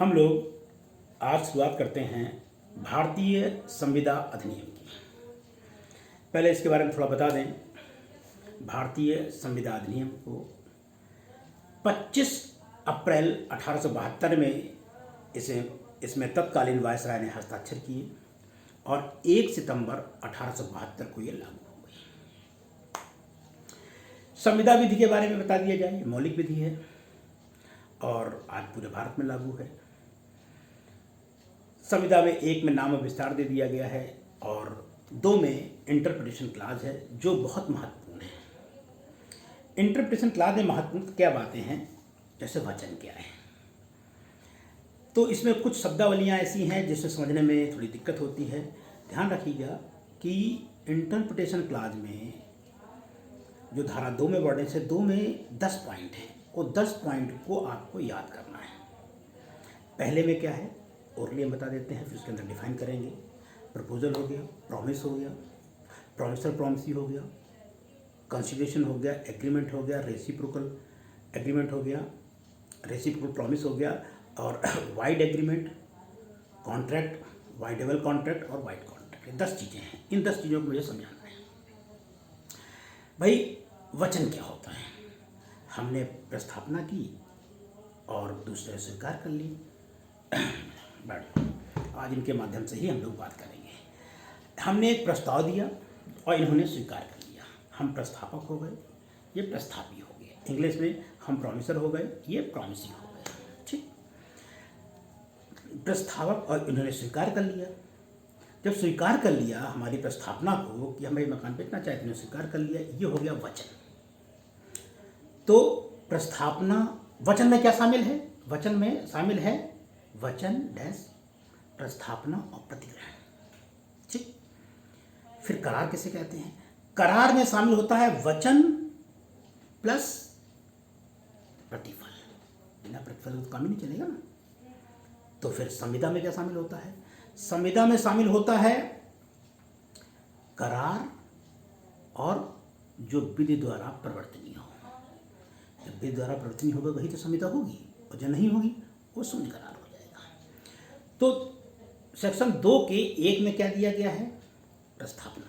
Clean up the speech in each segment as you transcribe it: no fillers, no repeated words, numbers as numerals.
हम लोग आज शुरुआत करते हैं भारतीय संविदा अधिनियम की। पहले इसके बारे में थोड़ा बता दें। भारतीय संविदा अधिनियम को 25 अप्रैल 1872 में इसमें तत्कालीन वायसराय ने हस्ताक्षर किए और 1 सितंबर 1872 को ये लागू हो गई। संविदा विधि के बारे में बता दिया जाए। मौलिक विधि है और आज पूरे भारत में लागू है। संविदा में 1 में नाम विस्तार दे दिया गया है और 2 में इंटरप्रिटेशन क्लाज है जो बहुत महत्वपूर्ण है। इंटरप्रिटेशन क्लाज में महत्वपूर्ण क्या बातें हैं, जैसे वचन क्या है। तो इसमें कुछ शब्दावलियाँ ऐसी हैं जिससे समझने में थोड़ी दिक्कत होती है। ध्यान रखिएगा कि इंटरप्रिटेशन क्लाज में जो धारा 2 में वर्णन है, 2 में 10 पॉइंट हैं। वो 10 पॉइंट को आपको याद करना है। पहले में क्या है ओरली हम बता देते हैं, फिर उसके अंदर डिफाइन करेंगे। प्रपोजल हो गया, प्रॉमिस हो गया, प्रॉमिसर प्रॉमिसी हो गया, कंसिडरेशन हो गया, एग्रीमेंट हो गया, रेसिप्रोकल एग्रीमेंट हो गया, रेसिप्रोकल प्रॉमिस हो गया और wide agreement, contract, voidable contract और वाइड कॉन्ट्रैक्ट। ये 10 चीज़ें हैं। इन 10 चीज़ों को मुझे समझाना है। भाई वचन क्या होता है? हमने प्रस्थापना की और दूसरे स्वीकार कर ली। आज इनके माध्यम से ही हम लोग बात करेंगे। हमने एक प्रस्ताव दिया और इन्होंने स्वीकार कर लिया। हम प्रस्थापक हो गए, ये प्रस्थापी हो गए। इंग्लिश में हम प्रॉमिसर हो गए, ये प्रॉमिसी हो गए। ठीक, प्रस्तावक और इन्होंने स्वीकार कर लिया। जब स्वीकार कर लिया हमारी प्रस्थापना को कि हमारे मकान बेचना चाहते हैं, स्वीकार कर लिया, ये हो गया वचन। तो प्रस्थापना वचन में क्या शामिल है? वचन में शामिल है वचन डैश प्रस्थापना और प्रतिग्रहण। ठीक, फिर करार किसे कहते हैं? करार में शामिल होता है वचन प्लस प्रतिफल। बिना प्रतिफल तो काम ही नहीं चलेगा ना। तो फिर संविदा में क्या शामिल होता है? संविदा में शामिल होता है करार और जो विधि द्वारा प्रवर्तनीय हो। जब विधि द्वारा प्रवर्तनीय होगा वही तो संविदा होगी, और जो नहीं होगी वो शून्य करार हो जाएगा। तो सेक्शन 2 के 1 में क्या दिया गया है? प्रस्थापना।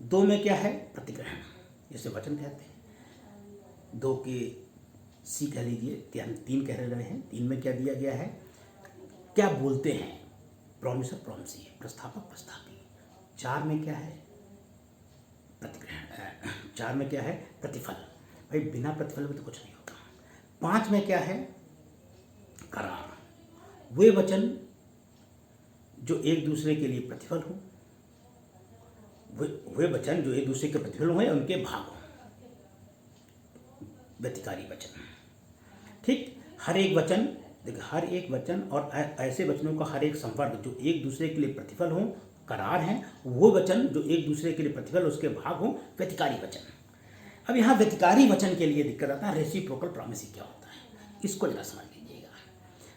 2 में क्या है? प्रतिग्रहण, जिसे वचन कहते हैं। 2 के सी कह लीजिए, 3 कह रहे हैं। 3 में क्या दिया गया है? क्या बोलते हैं? Promiser promisee, प्रस्थापक प्रस्थापी। 4 में क्या है? प्रतिग्रहण। 4 में क्या है? प्रतिफल। भाई बिना प्रतिफल में तो कुछ नहीं होगा। 5 में क्या है? करार। वे वचन जो एक दूसरे के लिए प्रतिफल हो, वे वचन जो एक दूसरे के प्रतिफल हो या उनके भाग हो, व्यतिकारी वचन। ठीक, हर एक वचन, देखिए हर एक वचन और ऐसे वचनों का हर एक संवर्ग जो एक दूसरे के लिए प्रतिफल हो, करार हैं। वो वचन जो एक दूसरे के लिए प्रतिफल उसके भाग हो, व्यतिकारी वचन। अब यहाँ व्यतिकारी वचन के लिए दिक्कत आता है। रेसिप्रोकल प्रॉमिस क्या होता है, इसको जरा समझ लीजिएगा।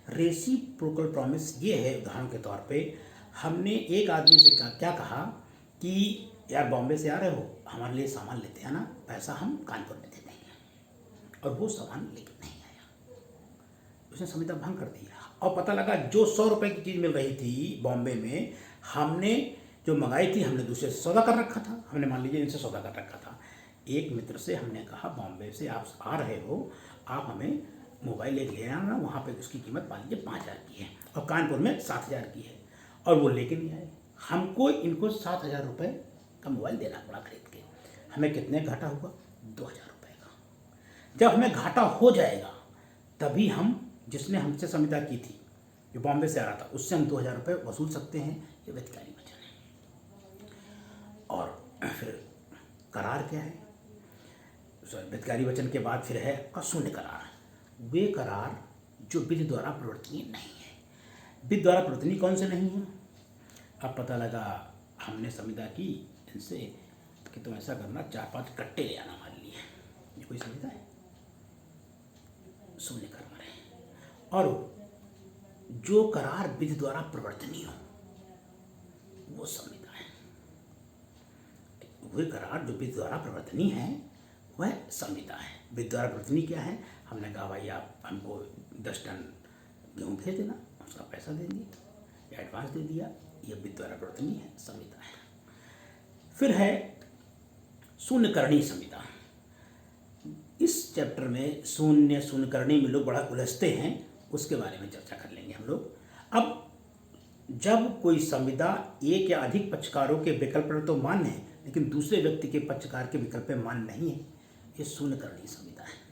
रेसिप्रोकल प्रॉमिस ये है, उदाहरण के तौर पे हमने एक आदमी से क्या कहा कि यार बॉम्बे से आ रहे हो, हमारे लिए सामान लेते हैं ना, पैसा हम कानपुर में दे देंगे, और वो सामान लेके नहीं आया, उसने संविदा भंग कर दिया। और पता लगा जो 100 रुपये की चीज़ मिल रही थी बॉम्बे में, हमने जो मंगाई थी, हमने दूसरे से सौदा कर रखा था। हमने मान लीजिए इनसे सौदा कर रखा था। एक मित्र से हमने कहा बॉम्बे से आप आ रहे हो, आप हमें मोबाइल एक ले आना, वहाँ पे उसकी कीमत मान लीजिए 5000 की है और कानपुर में 7000 की है, और वो लेके नहीं आए। हमको इनको 7000 रुपये का मोबाइल देना पड़ा खरीद के। हमें कितने घाटा हुआ? 2000 रुपये का। जब हमें घाटा हो जाएगा तभी हम, जिसने हमसे संविदा की थी जो बॉम्बे से आ रहा था, उससे हम 2000 रुपये वसूल सकते हैं। ये व्यतिकारी वचन है। और फिर करार क्या है? व्यतिकारी वचन के बाद फिर है अशून्य करार। वे करार जो विधि द्वारा प्रवर्तनीय नहीं है। विधि द्वारा प्रवर्तनीय कौन से नहीं है? अब पता लगा हमने संविदा की इनसे कि तुम ऐसा करना, 4-5 कट्टे ले आना हमारे लिए, ये कोई संविदा है? शून्य कर्म है। और जो करार विधि द्वारा प्रवर्तनीय हो वो संविदा है। वे करार जो विधि द्वारा प्रवर्तनीय है वह संविदा है। विधि द्वारा प्रवर्तनीय क्या है? हमने कहा भाई आप हमको 10 टन गेहूँ भेज देना, उसका पैसा दे दिया या एडवांस दे दिया, ये विद्वारा प्रवर्तनीय है संविदा है। फिर है शून्यकर्णी संविदा। इस चैप्टर में शून्यकर्णी में लोग बड़ा उलझते हैं, उसके बारे में चर्चा कर लेंगे हम लोग। अब जब कोई संविदा एक या अधिक पक्षकारों के विकल्प पर तो मान्य है, लेकिन दूसरे व्यक्ति के पक्षकार के विकल्प पे मान्य नहीं है, ये शून्यकर्णी संविदा है।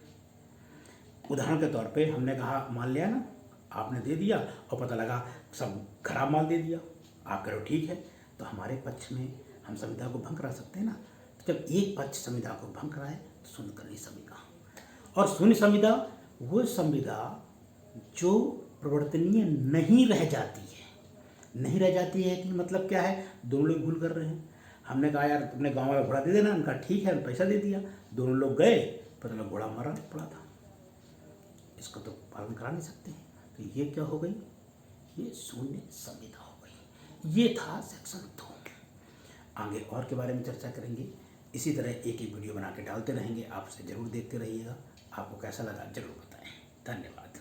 उदाहरण के तौर पे हमने कहा, मान लिया ना, आपने दे दिया और पता लगा सब खराब माल दे दिया, आप करो ठीक है, तो हमारे पक्ष में हम संविदा को भंग करा सकते हैं ना। तो जब एक पक्ष संविदा को भंग कराए तो शून्यकर्णी संविदा। और शून्य संविदा वो संविदा जो प्रवर्तनीय नहीं रह जाती है। नहीं रह जाती है कि मतलब क्या है, दोनों लोग भूल कर रहे हैं, हमने कहा यार अपने गाँव वाला घोड़ा दे देना, उनका ठीक है, पैसा दे दिया, दोनों लोग गए, पता लगा घोड़ा मरा पड़ा था, इसको तो पालन करा नहीं सकते हैं, तो ये क्या हो गई, ये शून्य संविदा हो गई। ये था सेक्शन 2। आगे और के बारे में चर्चा करेंगे। इसी तरह एक एक वीडियो बना के डालते रहेंगे, आपसे ज़रूर देखते रहिएगा। आपको कैसा लगा ज़रूर बताएं। धन्यवाद।